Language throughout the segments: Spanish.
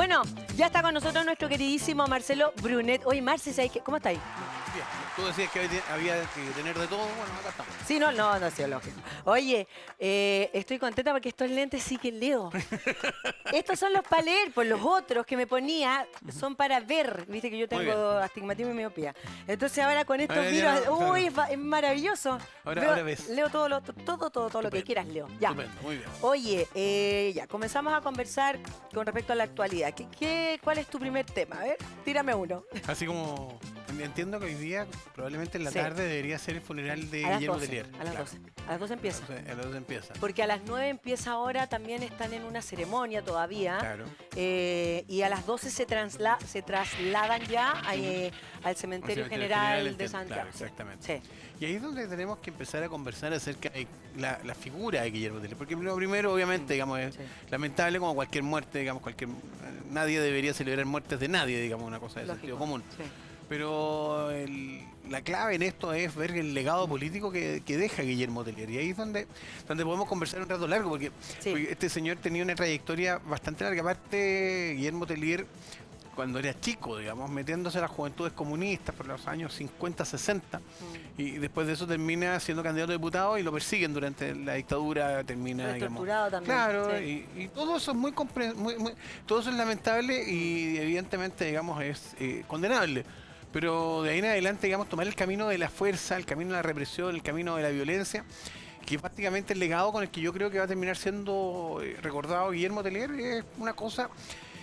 Bueno, ya está con nosotros nuestro queridísimo Marcelo Brunet. Oye, Marce, ¿cómo estáis? Bien, tú decías que había que tener de todo, bueno, acá estamos. Sí, no, sí, lógico. Oye, estoy contenta porque estos lentes sí que leo. Estos son los para leer, pues los otros que me ponía son para ver. Viste que yo Muy tengo bien. astigmatismo y miopía. Entonces ahora con estos Ahora ya miro, no, uy, claro. es maravilloso. Ahora ves. Leo todo lo que Estupendo. quieras, leo. Ya. Estupendo, muy bien. Oye, ya, comenzamos a conversar con respecto a la actualidad. ¿Cuál es tu primer tema? A ver, tírame uno. Así como entiendo que hoy día, probablemente en la Sí. tarde, debería ser el funeral de A las Guillermo 12. Tellier. A las Claro. 12. A las 12 empieza. A las 12 empieza. Porque a las 9 empieza ahora, también están en una ceremonia todavía. Claro. Y a las 12 se trasladan ya al Cementerio General de Santiago. Claro, exactamente. Sí. Y ahí es donde tenemos que empezar a conversar acerca de la figura de Guillermo Tellier. Porque lo primero, obviamente, digamos, es Sí. lamentable como cualquier muerte, digamos, nadie debería celebrar muertes de nadie, digamos, una cosa de Lógico. sentido común. Sí. Pero la clave en esto es ver el legado político que deja Guillermo Tellier. Y ahí es donde podemos conversar un rato largo, porque este señor tenía una trayectoria bastante larga. Aparte, Guillermo Tellier, cuando era chico, digamos, metiéndose a las juventudes comunistas por los años 50, 60, y después de eso termina siendo candidato a diputado y lo persiguen durante la dictadura, termina, Fue digamos... torturado también. Claro, Sí. y todo eso es todo eso es lamentable y evidentemente, digamos, es condenable. Pero de ahí en adelante, digamos, tomar el camino de la fuerza, el camino de la represión, el camino de la violencia, que es prácticamente el legado con el que yo creo que va a terminar siendo recordado Guillermo Tellier, es una cosa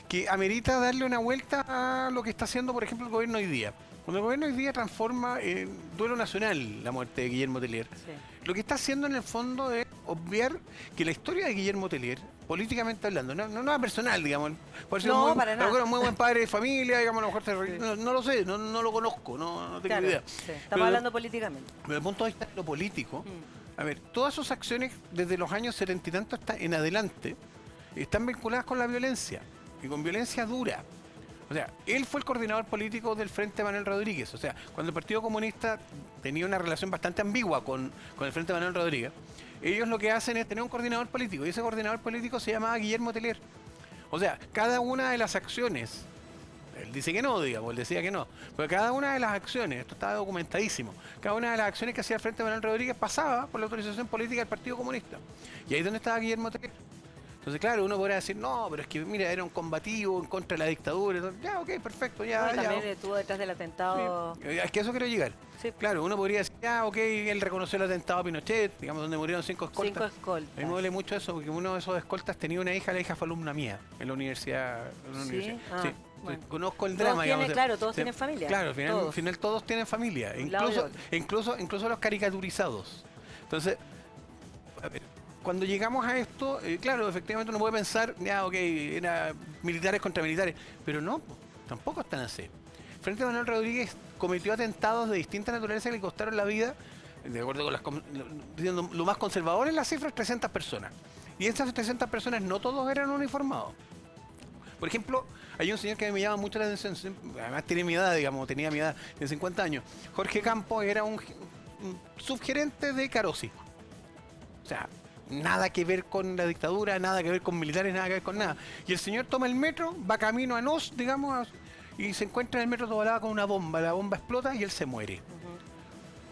que amerita darle una vuelta a lo que está haciendo, por ejemplo, el gobierno hoy día. Cuando el gobierno hoy día transforma en duelo nacional la muerte de Guillermo Tellier, Sí. lo que está haciendo en el fondo es obviar que la historia de Guillermo Tellier, políticamente hablando, no es personal, digamos, puede ser No, para nada. muy buen padre de familia, digamos, a lo mejor no lo sé, no lo conozco, no tengo Claro, idea. sí. Estamos Pero hablando políticamente. desde el punto de vista de lo político, Mm. a ver, todas sus acciones desde los años 70 y tanto hasta en adelante están vinculadas con la violencia, y con violencia dura. O sea, él fue el coordinador político del Frente Manuel Rodríguez. O sea, cuando el Partido Comunista tenía una relación bastante ambigua con el Frente Manuel Rodríguez, ellos lo que hacen es tener un coordinador político, y ese coordinador político se llamaba Guillermo Tellier. O sea, cada una de las acciones, él dice que no, digamos, él decía que no, pero cada una de las acciones, esto está documentadísimo, cada una de las acciones que hacía el Frente Manuel Rodríguez pasaba por la autorización política del Partido Comunista. Y ahí es donde estaba Guillermo Tellier. Entonces, claro, uno podrá decir, no, pero es que, mira, era un combativo en contra de la dictadura. Entonces, ya, ok, perfecto, No, ya, y ya. también estuvo detrás del atentado. Sí. Es que a eso quiero llegar. Sí. Claro, uno podría decir, ya, ok, él reconoció el atentado a Pinochet, digamos, donde murieron 5 escoltas. 5 escoltas. A mí me duele mucho eso, porque uno de esos escoltas tenía una hija, la hija fue alumna mía en la universidad. ¿Sí? Ah, Sí. bueno. Conozco el Todos drama, tienen, digamos. claro, todos tienen familia. Claro, al Todos. final todos tienen familia, Un lado y otro. incluso los caricaturizados. Entonces, a ver, cuando llegamos a esto, claro, efectivamente uno puede pensar, ya, ok, era militares contra militares, pero no, tampoco están así. Frente a Manuel Rodríguez cometió atentados de distinta naturaleza que le costaron la vida, de acuerdo con lo más conservador en las cifras, 300 personas. Y esas 300 personas no todos eran uniformados. Por ejemplo, hay un señor que me llama mucho la atención, además tiene mi edad, digamos, tenía mi edad de 50 años. Jorge Campos era un subgerente de Carosi. O sea, nada que ver con la dictadura, nada que ver con militares, nada que ver con nada. Y el señor toma el metro, va camino a Nos, digamos, y se encuentra en el metro Tobalaba con una bomba. La bomba explota y él se muere.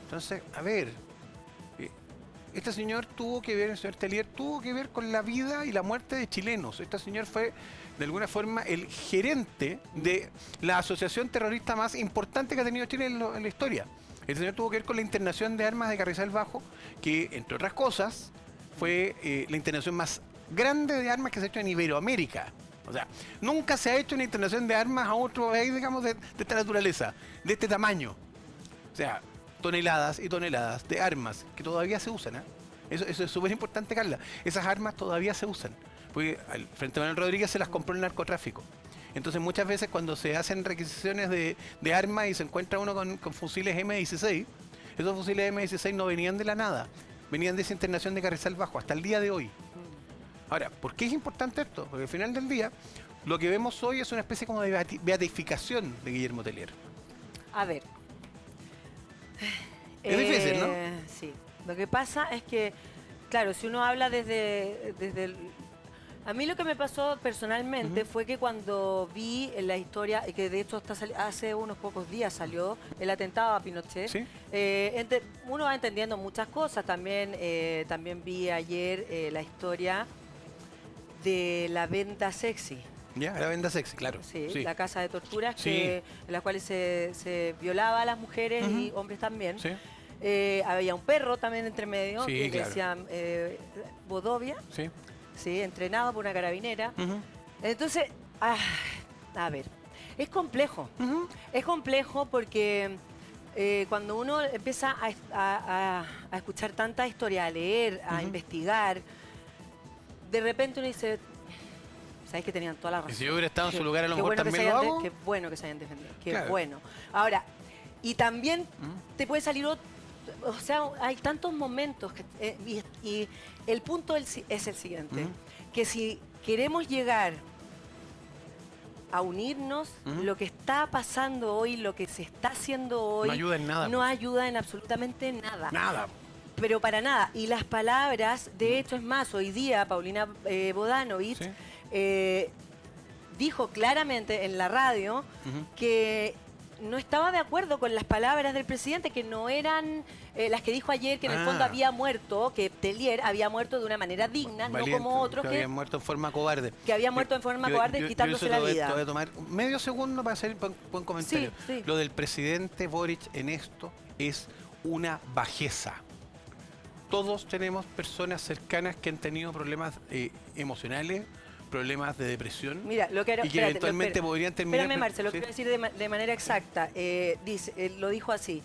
Entonces, a ver, este señor tuvo que ver, el señor Tellier tuvo que ver con la vida y la muerte de chilenos. Este señor fue, de alguna forma, el gerente de la asociación terrorista más importante que ha tenido Chile en la historia. El señor tuvo que ver con la internación de armas de Carrizal Bajo, que, entre otras cosas, fue la internación más grande de armas que se ha hecho en Iberoamérica. O sea, nunca se ha hecho una internación de armas a otro país, digamos, de esta naturaleza, de este tamaño. O sea, toneladas y toneladas de armas que todavía se usan, ¿eh? Eso es súper importante, Carla. Esas armas todavía se usan. Porque al Frente Manuel Rodríguez se las compró el narcotráfico. Entonces muchas veces cuando se hacen requisiciones de armas y se encuentra uno con fusiles M16, esos fusiles M16 no venían de la nada, venían de esa internación de Carrizal Bajo hasta el día de hoy. Ahora, ¿por qué es importante esto? Porque al final del día, lo que vemos hoy es una especie como de beatificación de Guillermo Tellier. A ver. Es difícil, ¿no? Sí. Lo que pasa es que, claro, si uno habla desde A mí lo que me pasó personalmente fue que cuando vi la historia, y que de hecho hace unos pocos días salió el atentado a Pinochet, ¿Sí? uno va entendiendo muchas cosas. También vi ayer la historia de la venta sexy. Ya, la venda sexy, claro. Sí, Sí. la casa de torturas Sí. en las cuales se violaba a las mujeres y hombres también. Sí, Había un perro también entre medio Sí, que claro. decían Bodovia, sí. sí, entrenado por una carabinera. Ujú. Entonces, a ver, es complejo. Ujú. Es complejo porque cuando uno empieza a escuchar tanta historia, a leer, a investigar, de repente uno dice, ¿sabes que tenían toda la Y razón? si yo hubiera estado en su lugar, a lo Qué mejor bueno que también se lo hayan hago. qué bueno que se hayan defendido. Qué Claro. bueno. Ahora, y también te puede salir o sea, hay tantos momentos y el punto es el siguiente, que si queremos llegar a unirnos, lo que está pasando hoy, lo que se está haciendo hoy, No ayuda en nada, no pues. ayuda en absolutamente nada. Nada. Pero para nada. Y las palabras, de hecho, es más, hoy día Paulina Bodanovich Sí. dijo claramente en la radio que no estaba de acuerdo con las palabras del presidente, que no eran las que dijo ayer, que en el fondo había muerto, que Tellier había muerto de una manera digna, Valiente, no como otros que habían muerto en forma cobarde. que habían muerto en forma cobarde quitándose eso la te voy- vida. Te voy a tomar medio segundo para hacer un buen comentario. Sí, sí. Lo del presidente Boric en esto es una bajeza. Todos tenemos personas cercanas que han tenido problemas emocionales, problemas de depresión. Mira, lo que era, y que eventualmente podrían terminar. Espérame, Marcelo, lo Sí. quiero decir de manera exacta. Lo dijo así.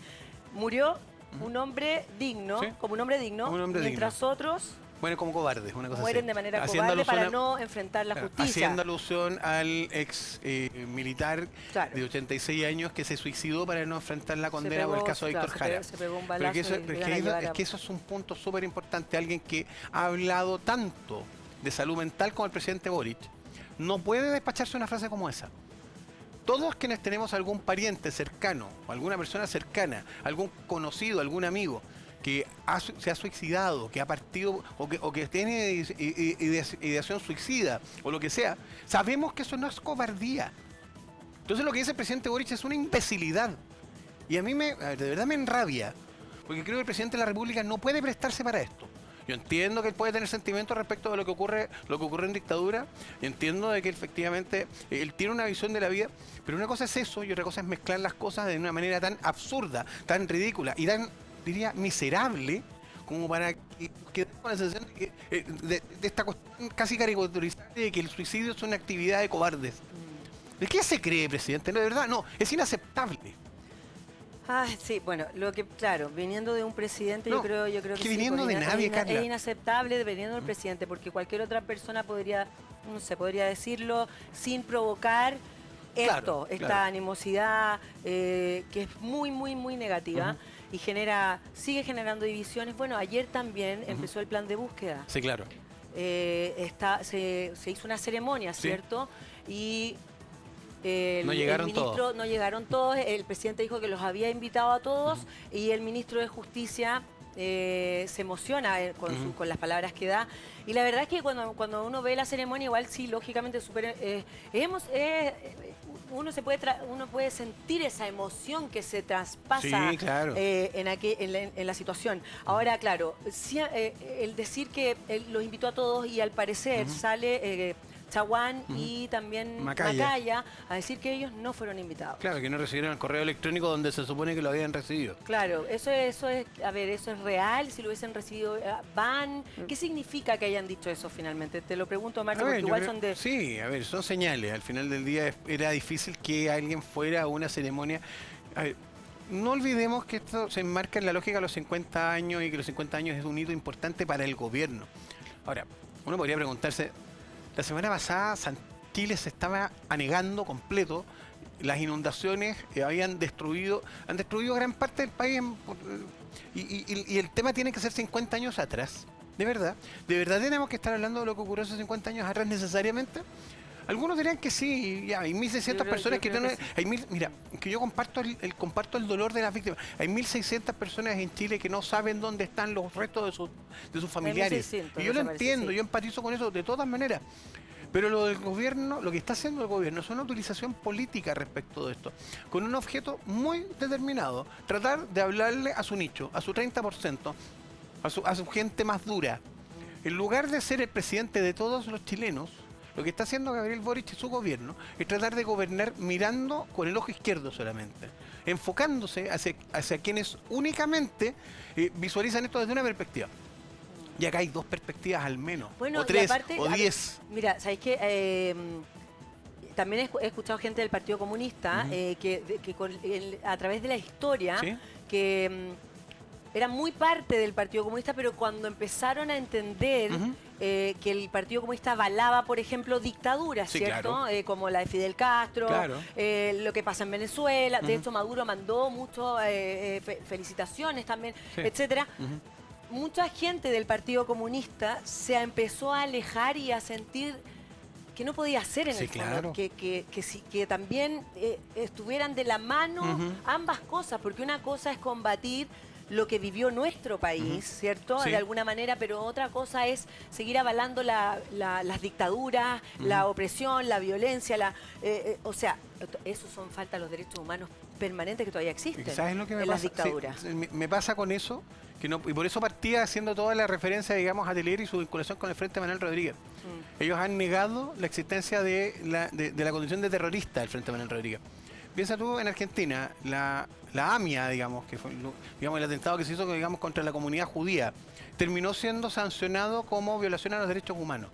Murió un hombre digno, Sí. como un hombre digno, Como un hombre mientras otros Bueno, como cobardes, una cosa mueren así. de manera Haciendo cobarde para alusión a- no enfrentar la justicia. Haciendo alusión al ex militar Claro. de 86 años que se suicidó para no enfrentar la condena por el pegó, caso de claro, Héctor Jara. se pegó un Pero balazo que eso, y le pero iban a llevar es a- que eso es un punto súper importante. Alguien que ha hablado tanto de salud mental como el presidente Boric no puede despacharse una frase como esa. Todos quienes tenemos algún pariente cercano, o alguna persona cercana, algún conocido, algún amigo que se ha suicidado, que ha partido o que tiene ideación suicida o lo que sea, sabemos que eso no es cobardía. Entonces lo que dice el presidente Boric es una imbecilidad. Y a mí de verdad me enrabia, porque creo que el presidente de la República no puede prestarse para esto. Yo entiendo que él puede tener sentimientos respecto de lo que ocurre en dictadura, y entiendo de que efectivamente él tiene una visión de la vida, pero una cosa es eso y otra cosa es mezclar las cosas de una manera tan absurda, tan ridícula y tan, diría, miserable, como para que con la sensación de esta cuestión casi caricaturizada de que el suicidio es una actividad de cobardes. ¿De qué se cree, presidente? No, de verdad, no, es inaceptable. Sí, bueno, claro, viniendo de un presidente, No, yo creo que que sí, viniendo porque de nadie, Carla. es inaceptable viniendo del presidente, porque cualquier otra persona podría, no sé, podría decirlo sin provocar Claro, esta claro. animosidad que es muy, muy, muy negativa y sigue generando divisiones. Bueno, ayer también empezó el plan de búsqueda. Sí, claro. Se hizo una ceremonia, Sí. ¿cierto? Y No llegaron el ministro, todos. no llegaron todos, el presidente dijo que los había invitado a todos y el ministro de Justicia se emociona con las palabras que da. Y la verdad es que cuando uno ve la ceremonia, igual sí, lógicamente, uno puede sentir esa emoción que se traspasa Sí, claro. en la situación. Ahora, claro, sí, el decir que él los invitó a todos y al parecer sale Chaguán y también Macaya a decir que ellos no fueron invitados. Claro, que no recibieron el correo electrónico donde se supone que lo habían recibido. Claro, eso es, a ver, eso es real, si lo hubiesen recibido, van. ¿Qué significa que hayan dicho eso finalmente? Te lo pregunto, Marco, porque yo igual creo- son de... Sí, a ver, son señales. Al final del día era difícil que alguien fuera a una ceremonia. A ver, no olvidemos que esto se enmarca en la lógica de los 50 años y que los 50 años es un hito importante para el gobierno. Ahora, uno podría preguntarse, la semana pasada Chile se estaba anegando completo. Las inundaciones han destruido gran parte del país y el tema tiene que ser 50 años atrás. ¿De verdad tenemos que estar hablando de lo que ocurrió hace 50 años atrás necesariamente? Algunos dirán que sí, ya, hay 1.600 personas que tienen... Mira, que yo comparto el dolor de las víctimas. Hay 1.600 personas en Chile que no saben dónde están los restos de sus familiares. 1.600, Y yo lo me parece, entiendo, sí. yo empatizo con eso de todas maneras. Pero lo del gobierno, lo que está haciendo el gobierno es una utilización política respecto de esto, con un objeto muy determinado, tratar de hablarle a su nicho, a su 30%, a su gente más dura. En lugar de ser el presidente de todos los chilenos, lo que está haciendo Gabriel Boric y su gobierno es tratar de gobernar mirando con el ojo izquierdo solamente, enfocándose hacia quienes únicamente visualizan esto desde una perspectiva. Y acá hay dos perspectivas al menos, Bueno, o tres, aparte, o 10. Mira, ¿sabéis qué? También he escuchado gente del Partido Comunista a través de la historia ¿Sí? que era muy parte del Partido Comunista, pero cuando empezaron a entender que el Partido Comunista avalaba, por ejemplo, dictaduras, Sí, ¿cierto? claro. Como la de Fidel Castro, Claro. lo que pasa en Venezuela. De hecho, Maduro mandó mucho felicitaciones también, Sí. etcétera. Mucha gente del Partido Comunista se empezó a alejar y a sentir que no podía ser en Sí, el fondo, claro. que también estuvieran de la mano ambas cosas, porque una cosa es combatir lo que vivió nuestro país, ¿cierto? Sí. De alguna manera, pero otra cosa es seguir avalando las dictaduras, la opresión, la violencia, o sea, esos son falta de los derechos humanos permanentes que todavía existen ¿Sabes lo que me en pasa? las dictaduras. Sí, me pasa con eso, que no, y por eso partía haciendo toda la referencia, digamos, a Telier y su vinculación con el Frente Manuel Rodríguez. Ellos han negado la existencia de la condición de terrorista del Frente Manuel Rodríguez. Piensa tú en Argentina, la AMIA, digamos, que fue digamos, el atentado que se hizo digamos, contra la comunidad judía, terminó siendo sancionado como violación a los derechos humanos.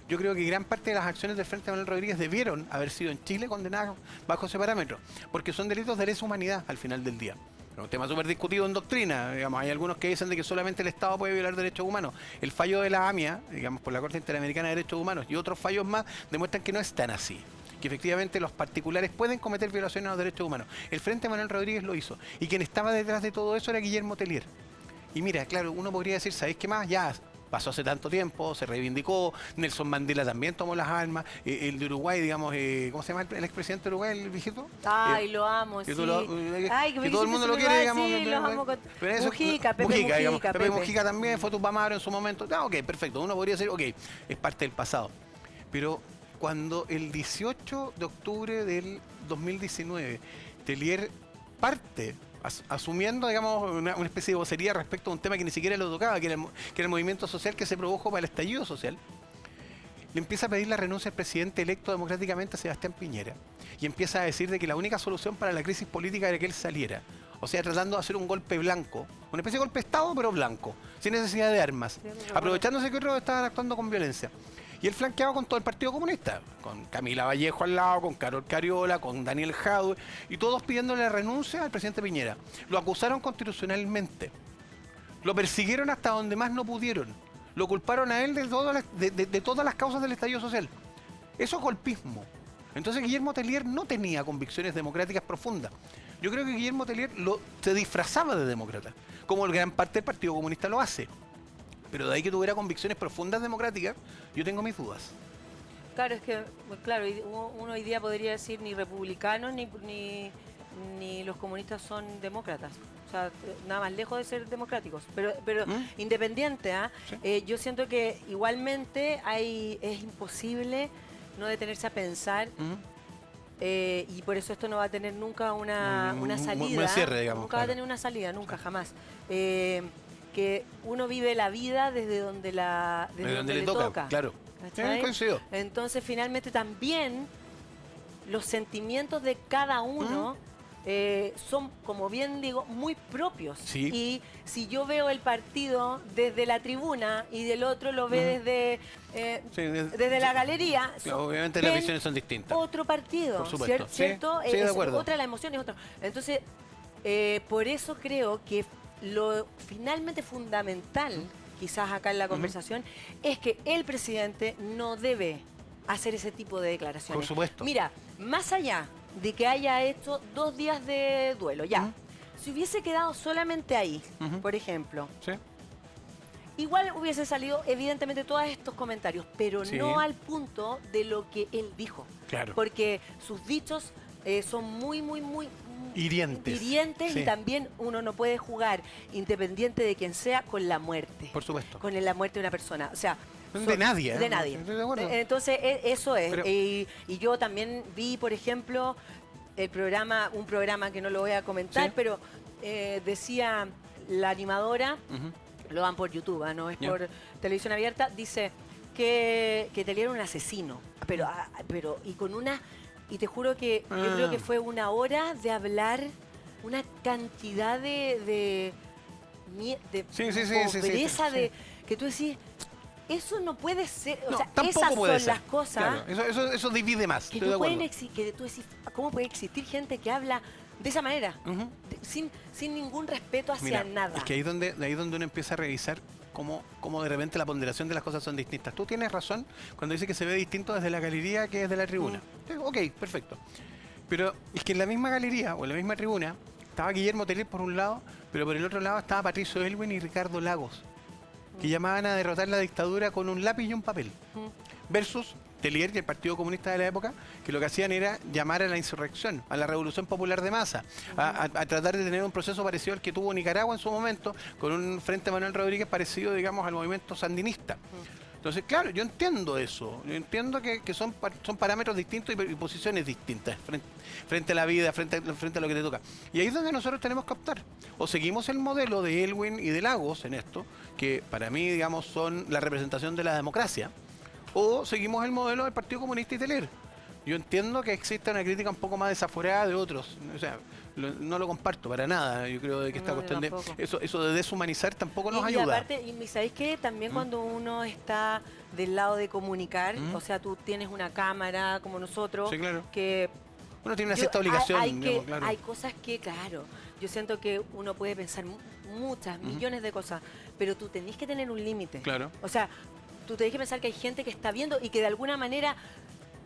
Yo creo que gran parte de las acciones del Frente Manuel Rodríguez debieron haber sido en Chile condenadas bajo ese parámetro, porque son delitos de lesa humanidad al final del día. Es un tema súper discutido en doctrina, digamos, hay algunos que dicen de que solamente el Estado puede violar derechos humanos. El fallo de la AMIA, digamos, por la Corte Interamericana de Derechos Humanos y otros fallos más, demuestran que no es tan así. Que efectivamente los particulares pueden cometer violaciones a los derechos humanos. El Frente Manuel Rodríguez lo hizo. Y quien estaba detrás de todo eso era Guillermo Telier. Y mira, claro, uno podría decir, ¿sabéis qué más? Ya pasó hace tanto tiempo, se reivindicó, Nelson Mandela también tomó las armas, el de Uruguay, digamos, ¿cómo se llama el expresidente de Uruguay, el viejito? Ay, lo amo, sí. Que todo el mundo lo sí, quiere, digamos. Sí, los amo. Pero eso, Mujica, Pepe Mujica, digamos, Mujica, Pepe Mujica también fue Tupamaro en su momento. Ah, ok, perfecto. Uno podría decir, ok, es parte del pasado. Pero cuando el 18 de octubre del 2019 Telier parte asumiendo, digamos, una especie de vocería respecto a un tema que ni siquiera lo tocaba, que era el movimiento social que se produjo para el estallido social, le empieza a pedir la renuncia al presidente electo democráticamente, Sebastián Piñera, y empieza a decir de que la única solución para la crisis política era que él saliera. O sea, tratando de hacer un golpe blanco, una especie de golpe de Estado, pero blanco, sin necesidad de armas, aprovechándose que otros estaban actuando con violencia. Y él flanqueado con todo el Partido Comunista, con Camila Vallejo al lado, con Carol Cariola, con Daniel Jadwe, y todos pidiéndole la renuncia al presidente Piñera. Lo acusaron constitucionalmente, lo persiguieron hasta donde más no pudieron, lo culparon a él de todas las causas del estallido social. Eso es golpismo. Entonces Guillermo Telier no tenía convicciones democráticas profundas. Yo creo que Guillermo Telier se disfrazaba de demócrata, como gran parte del Partido Comunista lo hace. Pero de ahí que tuviera convicciones profundas democráticas, yo tengo mis dudas. Claro, es que, claro, uno hoy día podría decir ni republicanos ni los comunistas son demócratas. O sea, nada más lejos de ser democráticos. Pero independiente, Sí. yo siento que igualmente es imposible no detenerse a pensar. Y por eso esto no va a tener nunca una salida. Un cierre, digamos. Nunca va a tener una salida, nunca, jamás. Que uno vive la vida desde donde le toca. Claro. ¿Cachai? Coincido. Entonces, finalmente también los sentimientos de cada uno son, como bien digo, muy propios. Sí. Y si yo veo el partido desde la tribuna y del otro lo ve desde la galería, Obviamente las visiones son distintas. otro partido, Por supuesto. ¿cierto? Sí, de Es acuerdo. otra la emoción, es otra. Entonces, por eso creo que lo finalmente fundamental, quizás acá en la conversación, es que el presidente no debe hacer ese tipo de declaraciones. Por supuesto. Mira, más allá de que haya hecho 2 días de duelo, ya, si hubiese quedado solamente ahí, por ejemplo, Sí. igual hubiesen salido evidentemente todos estos comentarios, pero Sí. no al punto de lo que él dijo. Claro. Porque sus dichos son muy Hirientes. Sí. y también uno no puede jugar, independiente de quien sea, con la muerte. Por supuesto. Con la muerte de una persona. O sea, De nadie. De nadie. Estoy de acuerdo. Entonces, eso es. Pero- Y yo también vi, por ejemplo, un programa que no lo voy a comentar, Sí. pero decía la animadora, Ujú. lo dan por YouTube, no es Ya. por televisión abierta, dice que Tellier era un asesino, pero y con una, y te juro que yo creo que fue una hora de hablar una cantidad de Sí, sí, sí, sí, sí, pobreza, sí. de que tú decís, eso no puede ser, o No, sea, tampoco esas puede son ser. las cosas Claro, eso divide más. que Estoy de no pueden acuerdo. que tú decís, ¿cómo puede existir gente que habla de esa manera? Ujú. Sin ningún respeto hacia Mira, nada. es que ahí es donde uno empieza a revisar cómo de repente la ponderación de las cosas son distintas. Tú tienes razón cuando dice que se ve distinto desde la galería que desde la tribuna. Ok, perfecto. Pero es que en la misma galería o en la misma tribuna estaba Guillermo Tellier por un lado, pero por el otro lado estaba Patricio Aylwin y Ricardo Lagos, que llamaban a derrotar la dictadura con un lápiz y un papel. Versus Tellier y el Partido Comunista de la época, que lo que hacían era llamar a la insurrección, a la revolución popular de masa, a tratar de tener un proceso parecido al que tuvo Nicaragua en su momento, con un Frente Manuel Rodríguez parecido, digamos, al movimiento sandinista. Entonces, claro, yo entiendo eso, yo entiendo que son parámetros distintos y posiciones distintas frente a la vida, frente a lo que te toca. Y ahí es donde nosotros tenemos que optar. O seguimos el modelo de Aylwin y de Lagos en esto, que para mí, digamos, son la representación de la democracia, o seguimos el modelo del Partido Comunista y Tellier. Yo entiendo que existe una crítica un poco más desaforada de otros. O sea, no lo comparto para nada. Yo creo de que esta No, yo cuestión de tampoco. eso de deshumanizar tampoco nos Y ayuda. aparte, y ¿sabéis qué? También cuando uno está del lado de comunicar, o sea, tú tienes una cámara como nosotros, Sí, claro. que Uno tiene una yo- cierta obligación, hay, digamos, claro. hay cosas que, claro, yo siento que uno puede pensar muchas, millones de cosas, pero tú tenés que tener un límite. Claro. O sea, tú tenés que pensar que hay gente que está viendo y que de alguna manera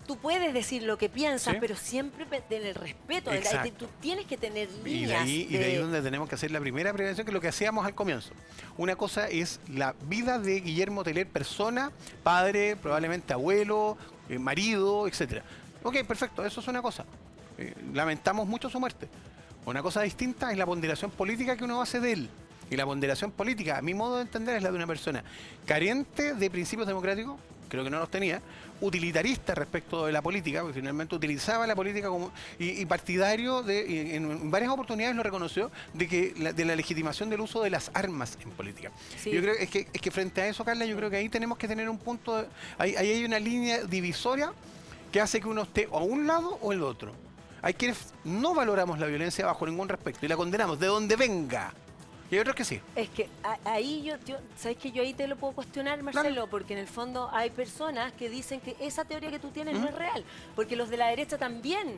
tú puedes decir lo que piensas, Sí. pero siempre en el respeto. Exacto. Tú tienes que tener Y líneas. de ahí donde tenemos que hacer la primera prevención, que es lo que hacíamos al comienzo. Una cosa es la vida de Guillermo Tellier, persona, padre, probablemente abuelo, marido, etcétera. Ok, perfecto, eso es una cosa. Lamentamos mucho su muerte. Una cosa distinta es la ponderación política que uno hace de él. Y la ponderación política, a mi modo de entender, es la de una persona carente de principios democráticos, creo que no los tenía, utilitarista respecto de la política, porque finalmente utilizaba la política como y partidario y en varias oportunidades lo reconoció de la legitimación del uso de las armas en política. Sí. Yo creo es que frente a eso, Carla, yo creo que ahí tenemos que tener un punto, ahí hay una línea divisoria que hace que uno esté o a un lado o el otro. Hay quienes no valoramos la violencia bajo ningún respecto y la condenamos de donde venga. Y hay otros que sí. Es que ahí ¿sabes que yo ahí te lo puedo cuestionar, Marcelo? Porque en el fondo hay personas que dicen que esa teoría que tú tienes no es real. Porque los de la derecha también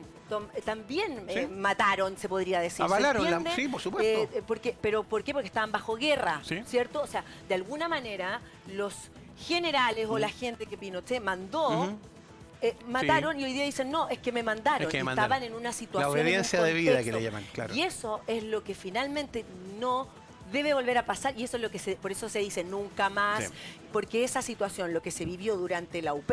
Sí. mataron, se podría decir. ¿se Avalaron entiende? sí, por supuesto. ¿Pero por qué? Porque estaban bajo guerra, Sí. ¿cierto? O sea, de alguna manera los generales o la gente que Pinochet mandó... mataron y hoy día dicen, no, es que me mandaron. Es que me y mandaron. estaban en una situación. La obediencia en un de vida que contexto. le llaman, claro. Y eso es lo que finalmente no debe volver a pasar. Y eso es lo que por eso se dice nunca más. Sí. Porque esa situación, lo que se vivió durante la UP,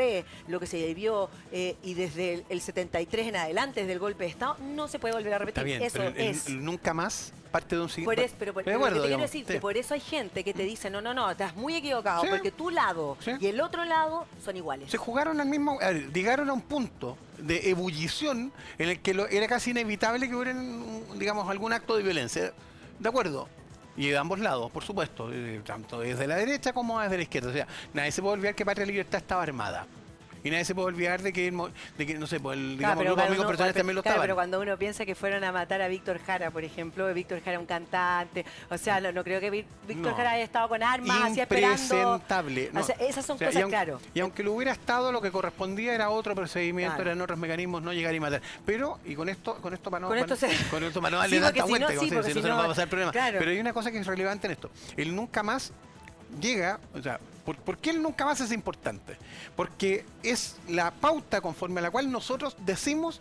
lo que se vivió y desde el 73 en adelante, desde el golpe de Estado, no se puede volver a repetir. Está bien, eso pero es. el nunca más parte de un siguiente. Pero de lo que acuerdo, te quiero digamos, decir, sí. que por eso hay gente que te dice, no, estás muy equivocado, Sí. porque tu lado Sí. y el otro lado son iguales. Se jugaron al mismo, llegaron a un punto de ebullición en el que era casi inevitable que hubiera, digamos, algún acto de violencia. ¿De acuerdo? Y de ambos lados, por supuesto, tanto desde la derecha como desde la izquierda. O sea, nadie se puede olvidar que Patria y Libertad estaba armada. Y nadie se puede olvidar de que no sé, pues el, digamos, pero los cuando amigos uno- personales también lo claro, estaban. pero cuando uno piensa que fueron a matar a Víctor Jara, por ejemplo, Víctor Jara un cantante, o sea, no creo que Víctor No. Jara haya estado con armas, así esperando. Impresentable. No. O sea, esas son O sea, cosas, y claro. Y aunque lo hubiera estado, lo que correspondía era otro procedimiento, Claro. eran otros mecanismos, no llegar y matar. Pero, y con esto para no, Con esto con esto para no darle Sí, porque tanta si no, vuelta, sí, como porque si no si se nos no- va a pasar el problema. claro. Pero hay una cosa que es relevante en esto. El nunca más llega, o sea, ¿por qué el nunca más es importante? Porque es la pauta conforme a la cual nosotros decimos,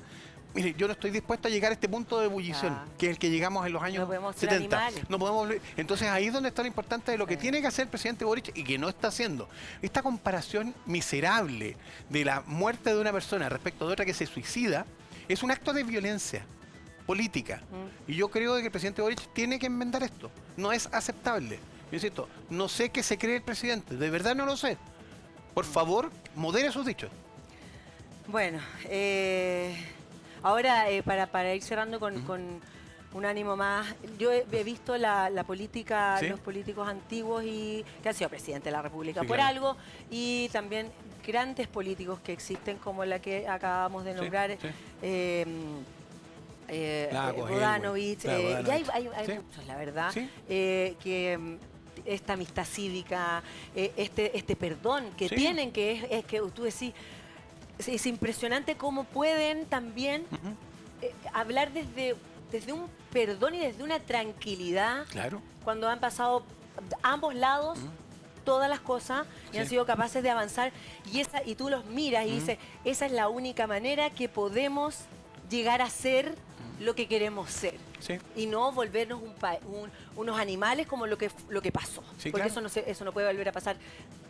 mire, yo no estoy dispuesto a llegar a este punto de ebullición, Ah. que es el que llegamos en los años No podemos ser 70. animales. No podemos entonces ahí es donde está lo importante de lo que Sí. tiene que hacer el presidente Boric y que no está haciendo. Esta comparación miserable de la muerte de una persona respecto de otra que se suicida es un acto de violencia política. Y yo creo que el presidente Boric tiene que enmendar esto. No es aceptable. Yo insisto, no sé qué se cree el presidente, de verdad no lo sé. Por favor, modere sus dichos. Bueno, ahora para ir cerrando con un ánimo más, yo he visto la política, ¿Sí? los políticos antiguos y que han sido presidente de la República Sí, por claro. algo, y también grandes políticos que existen como la que acabamos de Sí, nombrar, sí. Lagos, Bodanovich, Elway. Claro, y hay Bodanovich. Sí. muchos, la verdad, Sí. esta amistad cívica, este perdón que Sí. tienen, que es que tú decís, es impresionante cómo pueden también Ujú. hablar desde un perdón y desde una tranquilidad Claro. cuando han pasado ambos lados todas las cosas y Sí. han sido capaces de avanzar y tú los miras y dices, esa es la única manera que podemos llegar a ser lo que queremos ser. Sí. Y no volvernos unos animales como lo que pasó. Sí, porque claro. eso no puede volver a pasar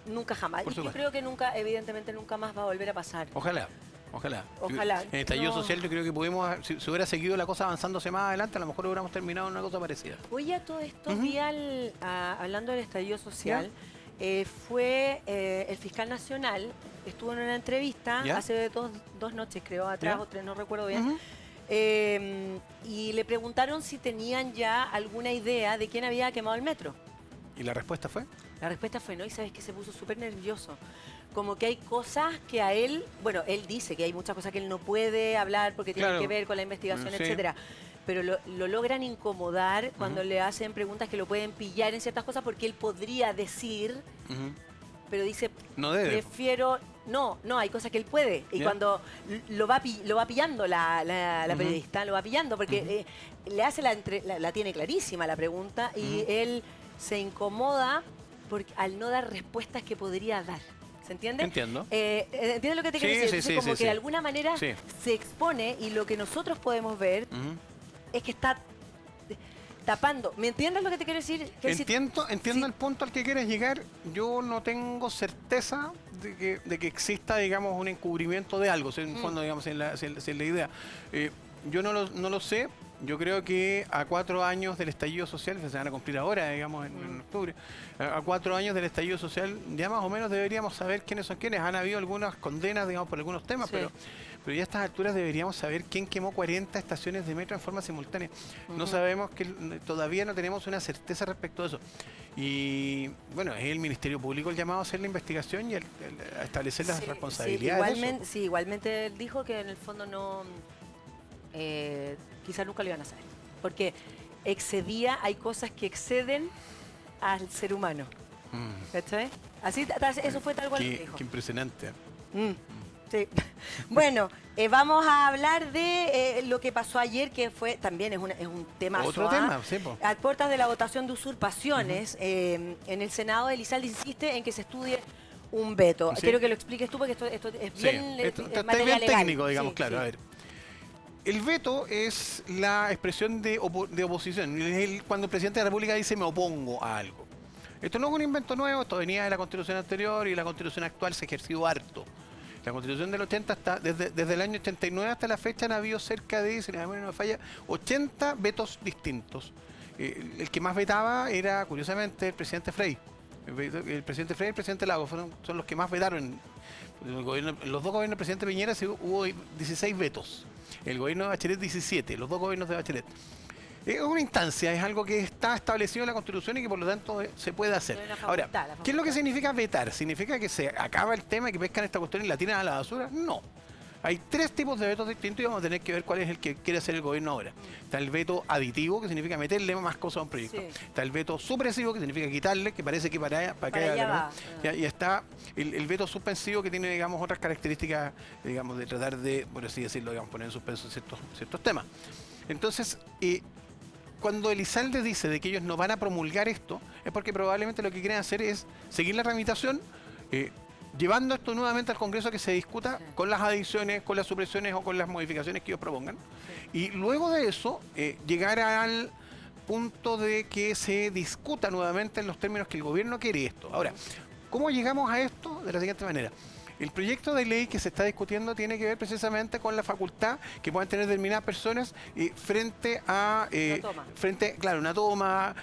nunca jamás. Por Y yo supuesto. creo que nunca, evidentemente nunca más va a volver a pasar. Ojalá. Ojalá. Ojalá. En el estallido No. social yo creo que pudimos, si hubiera seguido la cosa avanzándose más adelante, a lo mejor hubiéramos terminado en una cosa parecida. Oye, a todo esto, Ujú. vi hablando del estallido social, fue el fiscal nacional, estuvo en una entrevista ¿Ya? hace dos noches, creo, atrás ¿Ya? o tres, no recuerdo bien. Ujú. Y le preguntaron si tenían ya alguna idea de quién había quemado el metro. ¿Y la respuesta fue? La respuesta fue no, y sabes que se puso súper nervioso. Como que hay cosas que a él, bueno, él dice que hay muchas cosas que él no puede hablar porque tienen Claro. que ver con la investigación, Sí. etcétera. Pero lo logran incomodar cuando le hacen preguntas que lo pueden pillar en ciertas cosas porque él podría decir, Ujú. pero dice, No debe. prefiero... No, hay cosas que él puede. Y Ya. cuando lo va pillando la Ujú. periodista, lo va pillando porque le hace la tiene clarísima la pregunta y él se incomoda al no dar respuestas que podría dar. ¿Se entiende? Entiendo. ¿Entiendes lo que te Sí, quiero decir? sí, Entonces, sí, como sí, que de sí. alguna manera Sí. se expone y lo que nosotros podemos ver Ujú. es que está tapando. ¿Me entiendes lo que te quiero decir? Que si- Entiendo sí. el punto al que quieres llegar. Yo no tengo certeza de que exista, digamos, un encubrimiento de algo. En el fondo, digamos, en la idea. Yo no lo sé. Yo creo que a 4 años del estallido social, que se van a cumplir ahora, digamos, en octubre, a 4 años del estallido social, ya más o menos deberíamos saber quiénes son quiénes. Han habido algunas condenas, digamos, por algunos temas, Sí. pero ya a estas alturas deberíamos saber quién quemó 40 estaciones de metro en forma simultánea. No sabemos, todavía no tenemos una certeza respecto a eso. Y bueno, es el Ministerio Público el llamado a hacer la investigación y a establecer las Sí, responsabilidades. Sí, de eso. igualmente él dijo que en el fondo no, quizás nunca lo iban a hacer. Porque hay cosas que exceden al ser humano. Mm, ¿Cachai? Eso fue tal cual lo que dijo. qué impresionante. Mm, sí. Bueno, vamos a hablar de lo que pasó ayer, que también es un tema. Otro tema, sí, po. A puertas de la votación de usurpaciones, en el Senado, Elizalde insiste en que se estudie un veto. Sí. Quiero que lo expliques tú porque esto es Sí, bien, está materia bien legal. técnico, digamos, Sí, claro. sí. A ver. El veto es la expresión de oposición. Es cuando el presidente de la República dice me opongo a algo. Esto no es un invento nuevo, esto venía de la Constitución anterior y la Constitución actual se ha ejercido harto. La Constitución del 80 está, desde el año 89 hasta la fecha han habido cerca de, si la memoria no me falla, 80 vetos distintos. El que más vetaba era, curiosamente, el presidente Frei. El presidente Frei y el presidente Lagos son los que más vetaron. En los dos gobiernos del presidente Piñera hubo 16 vetos. El gobierno de Bachelet 17, los dos gobiernos de Bachelet. Es una instancia, es algo que está establecido en la Constitución y que por lo tanto se puede hacer. Es una Ahora, facultad, la ¿qué es lo que facultad. significa vetar? ¿Significa que se acaba el tema y que pescan esta cuestión y la tiran a la basura? No. Hay 3 tipos de vetos distintos y vamos a tener que ver cuál es el que quiere hacer el gobierno ahora. Está el veto aditivo, que significa meterle más cosas a un proyecto. Sí. Está el veto supresivo, que significa quitarle, que parece que para allá va. Y está el veto suspensivo, que tiene, digamos, otras características, digamos, de tratar de, por así decirlo, digamos, poner en suspenso ciertos temas. Entonces, cuando Elizalde dice de que ellos no van a promulgar esto, es porque probablemente lo que quieren hacer es seguir la tramitación, llevando esto nuevamente al Congreso a que se discuta con las adiciones, con las supresiones o con las modificaciones que ellos propongan. Y luego de eso, llegar al punto de que se discuta nuevamente en los términos que el gobierno quiere esto. Ahora, ¿cómo llegamos a esto? De la siguiente manera. El proyecto de ley que se está discutiendo tiene que ver precisamente con la facultad que puedan tener determinadas personas frente a... claro, una toma,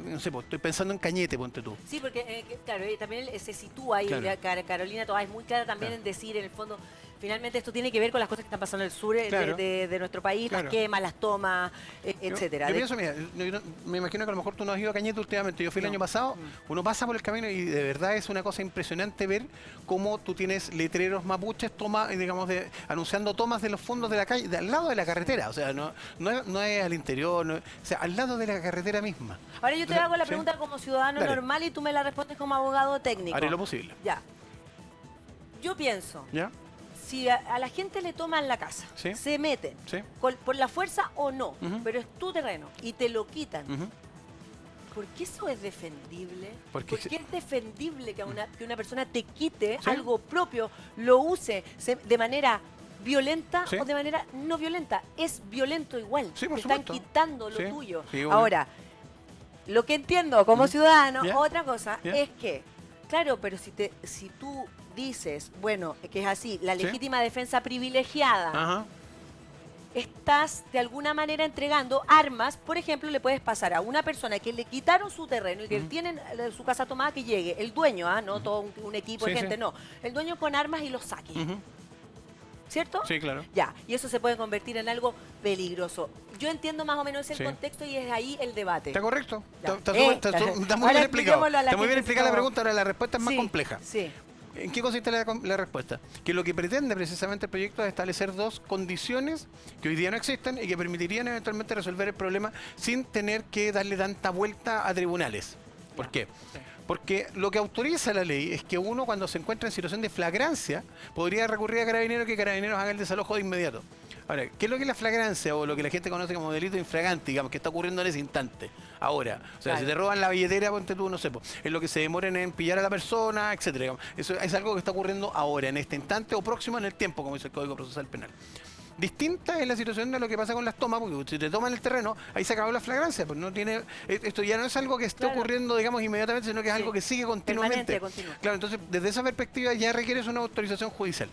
no sé, pues, estoy pensando en Cañete, ponte tú. Sí, porque, claro, también se sitúa ahí, Carolina Toá es muy clara también en decir, en el fondo, finalmente esto tiene que ver con las cosas que están pasando en el sur de nuestro país, las quemas, las tomas, etcétera. Yo pienso, mira, me imagino que a lo mejor tú no has ido a Cañete últimamente, yo fui el año pasado, uno pasa por el camino y de verdad es una cosa impresionante ver cómo tú tienes letreros mapuches digamos, anunciando tomas de los fondos de la calle, al lado de la carretera, o sea, no es al interior, o sea, al lado de la carretera misma. Ahora yo te hago la pregunta como ciudadano normal y tú me la respondes como abogado técnico. Haré lo posible. Ya. Yo pienso... ¿Ya? Si a la gente le toman la casa, se meten, por la fuerza o no, pero es tu terreno y te lo quitan, ¿por qué eso es defendible? ¿Por qué es defendible que una persona te quite algo propio, lo use de manera violenta o de manera no violenta? Es violento igual, te están quitando lo tuyo. Ahora, lo que entiendo como ciudadano, otra cosa es que, claro, pero si tú dices, bueno, que es así, la legítima defensa privilegiada, estás de alguna manera entregando armas. Por ejemplo, le puedes pasar a una persona que le quitaron su terreno y que tienen su casa tomada, que llegue el dueño, no todo un equipo de gente, no, el dueño con armas y los saque. ¿Cierto? Sí, claro. Ya, y eso se puede convertir en algo peligroso. Yo entiendo más o menos ese contexto y es ahí el debate. Está correcto. Está muy bien explicado. Está muy bien explicada la pregunta, ahora la respuesta es más compleja. Sí. ¿En qué consiste la respuesta? Que lo que pretende precisamente el proyecto es establecer dos condiciones que hoy día no existen y que permitirían eventualmente resolver el problema sin tener que darle tanta vuelta a tribunales. ¿Por qué? Porque lo que autoriza la ley es que uno, cuando se encuentra en situación de flagrancia, podría recurrir a Carabineros y que Carabineros haga el desalojo de inmediato. Ahora, ¿qué es lo que es la flagrancia o lo que la gente conoce como delito infragante, digamos, que está ocurriendo en ese instante? Ahora, o sea, si te roban la billetera, ponte tú, no sé, es lo que se demoren en pillar a la persona, etcétera. Digamos. Eso es algo que está ocurriendo ahora, en este instante o próximo en el tiempo, como dice el Código Procesal Penal. Distinta es la situación de lo que pasa con las tomas, porque si te toman el terreno, ahí se acabó la flagrancia, pues no tiene, esto ya no es algo que esté ocurriendo, digamos, inmediatamente, sino que es algo que sigue continuamente. Claro, entonces, desde esa perspectiva ya requieres una autorización judicial.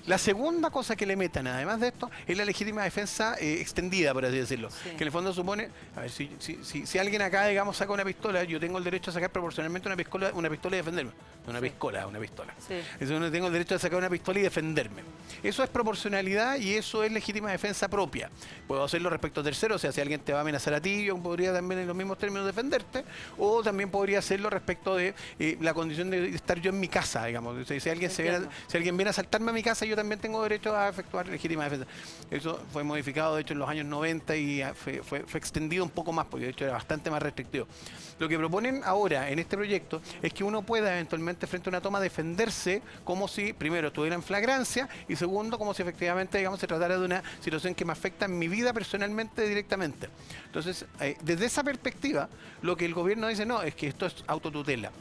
La segunda cosa que le metan, además de esto, es la legítima defensa extendida, por así decirlo. Que en el fondo supone, a ver, si alguien acá, digamos, saca una pistola, yo tengo el derecho a sacar proporcionalmente una pistola y defenderme. No una pistola. Eso, no tengo el derecho a sacar una pistola y defenderme. Eso es proporcionalidad y eso es legítima defensa propia. Puedo hacerlo respecto a terceros, o sea, si alguien te va a amenazar a ti, yo podría también en los mismos términos defenderte, o también podría hacerlo respecto de la condición de estar yo en mi casa, digamos. Si alguien viene a asaltarme a mi casa, yo también tengo derecho a efectuar legítima defensa. Eso fue modificado, de hecho, en los años 90 y fue extendido un poco más, porque de hecho era bastante más restrictivo. Lo que proponen ahora en este proyecto es que uno pueda eventualmente frente a una toma defenderse como si, primero, estuviera en flagrancia y segundo, como si efectivamente, digamos, se tratara de una situación que me afecta en mi vida personalmente directamente. Entonces, desde esa perspectiva, lo que el gobierno dice, no, es que esto es autotutela.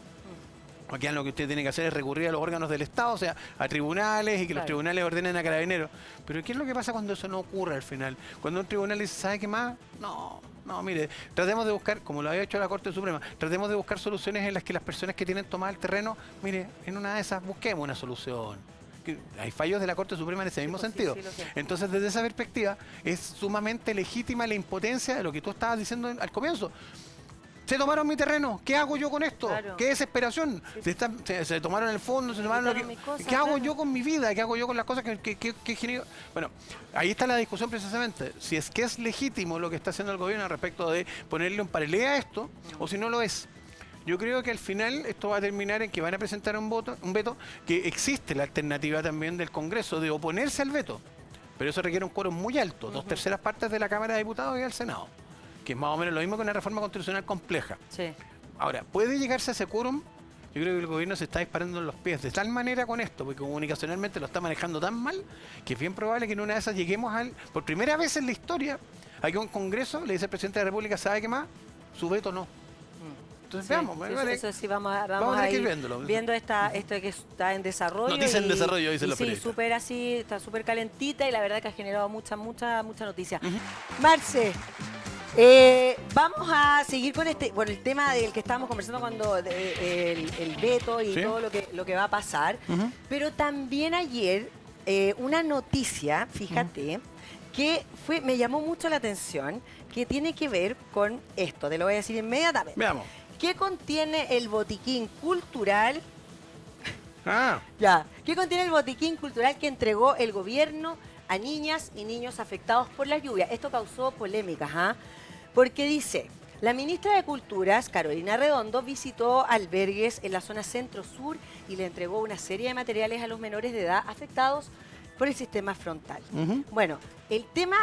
Aquí lo que usted tiene que hacer es recurrir a los órganos del Estado, o sea, a tribunales y que los tribunales ordenen a Carabineros. Pero ¿qué es lo que pasa cuando eso no ocurre al final? Cuando un tribunal dice, ¿sabe qué más? No, mire, tratemos de buscar, como lo había hecho la Corte Suprema, tratemos de buscar soluciones en las que las personas que tienen tomado el terreno, mire, en una de esas busquemos una solución. Hay fallos de la Corte Suprema en ese mismo sentido. Entonces, desde esa perspectiva, es sumamente legítima la impotencia de lo que tú estabas diciendo al comienzo. Se tomaron mi terreno, ¿qué hago yo con esto? Qué desesperación. Se tomaron el fondo, se tomaron ¿qué hago yo con mi vida? ¿Qué hago yo con las cosas que genero? Bueno, ahí está la discusión precisamente. Si es que es legítimo lo que está haciendo el gobierno respecto de ponerle un parelé a esto, o si no lo es. Yo creo que al final esto va a terminar en que van a presentar un veto, que existe la alternativa también del Congreso de oponerse al veto. Pero eso requiere un quórum muy alto, 2/3 partes de la Cámara de Diputados y del Senado. Que es más o menos lo mismo que una reforma constitucional compleja. Ahora, ¿puede llegarse a ese quórum? Yo creo que el gobierno se está disparando en los pies de tal manera con esto, porque comunicacionalmente lo está manejando tan mal, que es bien probable que en una de esas lleguemos por primera vez en la historia, a que un Congreso le dice al presidente de la República, ¿sabe qué más? Su veto no. Entonces veamos. Eso sí, vamos a ir viendo esto que está en desarrollo. Noticia en desarrollo, dicen los periodistas. Sí, súper así, está súper calentita y la verdad que ha generado mucha noticia. Marce, Vamos a seguir con el tema del que estábamos conversando cuando el veto y Sí. todo lo que va a pasar. Pero también ayer una noticia, fíjate, que me llamó mucho la atención, que tiene que ver con esto. Te lo voy a decir inmediatamente. Veamos. ¿Qué contiene el botiquín cultural? Ah, ¿Qué contiene el botiquín cultural que entregó el gobierno a niñas y niños afectados por la lluvia? Esto causó polémicas, ¿ah? Porque dice, la ministra de Culturas, Carolina Redondo, visitó albergues en la zona centro-sur y le entregó una serie de materiales a los menores de edad afectados por el sistema frontal. Bueno, el tema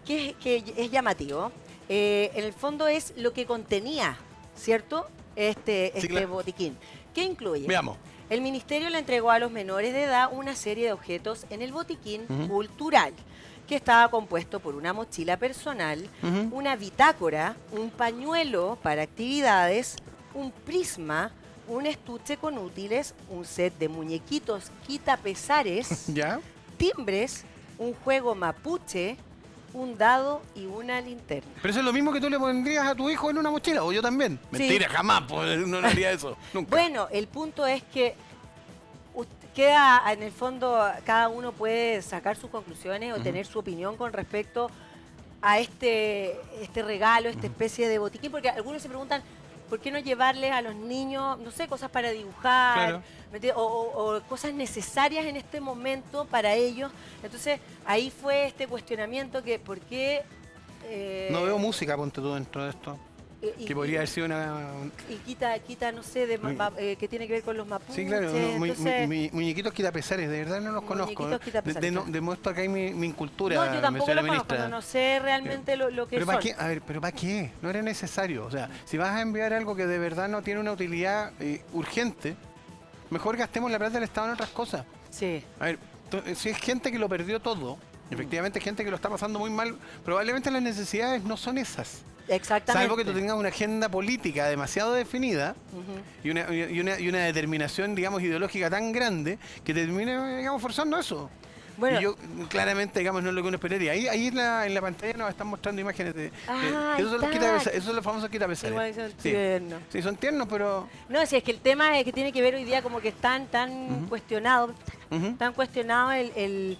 que es llamativo, en el fondo es lo que contenía, ¿cierto? Este claro. botiquín. ¿Qué incluye? Veamos. El ministerio le entregó a los menores de edad una serie de objetos en el botiquín cultural, que estaba compuesto por una mochila personal, una bitácora, un pañuelo para actividades, un prisma, un estuche con útiles, un set de muñequitos quitapesares, ¿Ya? timbres, un juego mapuche, un dado y una linterna. Pero eso es lo mismo que tú le pondrías a tu hijo en una mochila, o yo también. Sí. Mentira, jamás, pues, no haría eso. Nunca. Bueno, el punto es que queda, en el fondo, cada uno puede sacar sus conclusiones o tener su opinión con respecto a este regalo, esta especie de botiquín, porque algunos se preguntan, ¿por qué no llevarles a los niños, no sé, cosas para dibujar, Claro. ¿me entiendes? o cosas necesarias en este momento para ellos? Entonces, ahí fue este cuestionamiento que, ¿por qué? No veo música, ponte tú dentro de esto. Que podría haber sido una... Y quita, no sé, que tiene que ver con los mapuches. Sí, claro, entonces, muñequitos quitapesares, de verdad no los conozco. Muñequitos quitapesares, claro. Demuestro acá mi incultura, no, yo tampoco señora lo conozco, ministra. no sé realmente lo que Pero son. ¿para qué? A ver, ¿pero para qué? No era necesario. O sea, si vas a enviar algo que de verdad no tiene una utilidad urgente, mejor gastemos la plata del Estado en otras cosas. Sí. A ver, si es gente que lo perdió todo, efectivamente gente que lo está pasando muy mal, probablemente las necesidades no son esas. Exactamente. Salvo que tú tengas una agenda política demasiado definida y una determinación, digamos, ideológica tan grande que te termine, digamos, forzando eso. Bueno. Y yo, claramente, digamos, no es lo que uno esperaría. Ahí en la pantalla nos están mostrando imágenes de... Ahí esos, son los está. esos son los famosos quitapesares. Igual son Sí. tiernos. Sí, son tiernos, pero... No, si es que el tema es que tiene que ver hoy día como que están tan cuestionado, tan cuestionado el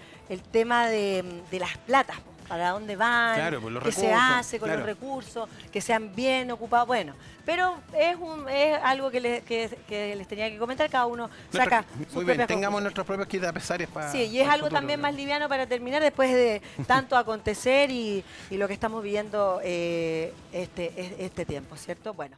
tema de las platas, po, para dónde van, Claro, pues los qué se recursos, hace con claro. los recursos, que sean bien ocupados. Bueno, pero es algo que les tenía que comentar, cada uno saca sus Muy bien, propias tengamos conclusiones. nuestros propios quitapesares para... Sí, y es algo también más liviano para terminar después de tanto acontecer y lo que estamos viviendo este tiempo, ¿cierto? Bueno.